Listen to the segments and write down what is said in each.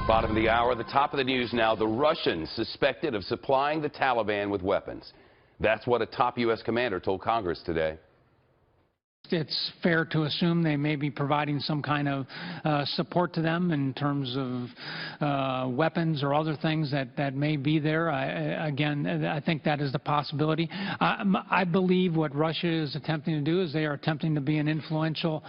Bottom of the hour, the top of the news now. The Russians suspected of supplying the Taliban with weapons. That's what a top U.S. commander told Congress today. It's fair to assume they may be providing some kind of support to them in terms of weapons or other things that may be there. I think that is the possibility. I believe what Russia is attempting to do is they are attempting to be an influential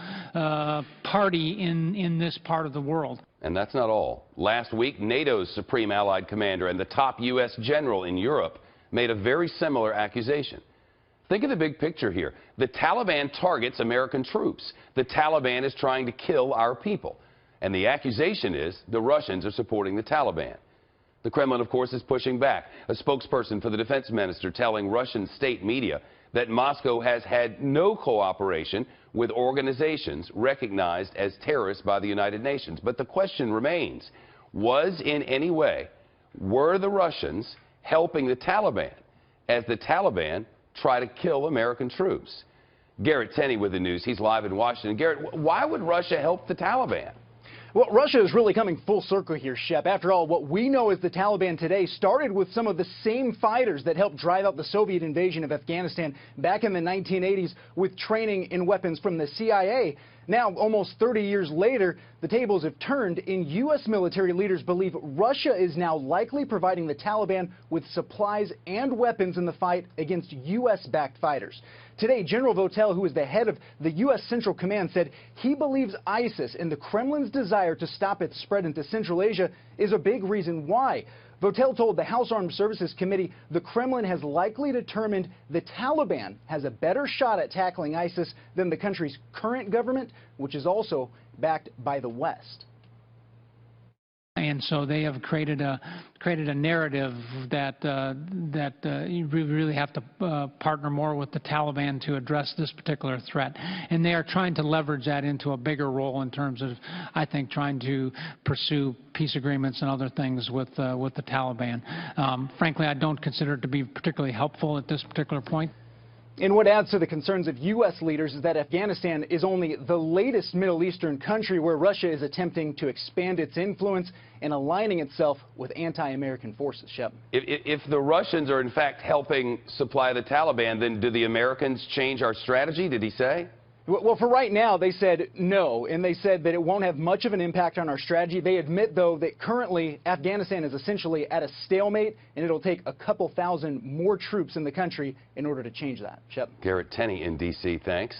party in this part of the world. And that's not all. Last week, NATO's supreme allied commander and the top U.S. general in Europe made a very similar accusation. Think of the big picture here. The Taliban targets American troops. The Taliban is trying to kill our people. And the accusation is the Russians are supporting the Taliban. The Kremlin, of course, is pushing back. A spokesperson for the defense minister telling Russian state media that Moscow has had no cooperation with organizations recognized as terrorists by the United Nations. But the question remains, were the Russians helping the Taliban as the Taliban try to kill American troops? Garrett Tenney with the news. He's live in Washington. Garrett, why would Russia help the Taliban? Well, Russia is really coming full circle here, Shep. After all, what we know as the Taliban today started with some of the same fighters that helped drive out the Soviet invasion of Afghanistan back in the 1980s with training in weapons from the CIA. Now, almost 30 years later, the tables have turned, and U.S. military leaders believe Russia is now likely providing the Taliban with supplies and weapons in the fight against U.S.-backed fighters. Today, General Votel, who is the head of the U.S. Central Command, said he believes ISIS and the Kremlin's desire to stop its spread into Central Asia is a big reason why. Votel told the House Armed Services Committee the Kremlin has likely determined the Taliban has a better shot at tackling ISIS than the country's current government, which is also backed by the West. And so they have created a narrative that you really have to partner more with the Taliban to address this particular threat. And they are trying to leverage that into a bigger role in terms of, I think, trying to pursue peace agreements and other things with the Taliban. Frankly, I don't consider it to be particularly helpful at this particular point. And what adds to the concerns of U.S. leaders is that Afghanistan is only the latest Middle Eastern country where Russia is attempting to expand its influence and aligning itself with anti-American forces. Shep. If the Russians are in fact helping supply the Taliban, then do the Americans change our strategy, did he say? Well, for right now, they said no, and they said that it won't have much of an impact on our strategy. They admit, though, that currently Afghanistan is essentially at a stalemate, and it'll take a couple thousand more troops in the country in order to change that. Shep. Garrett Tenney in D.C., thanks.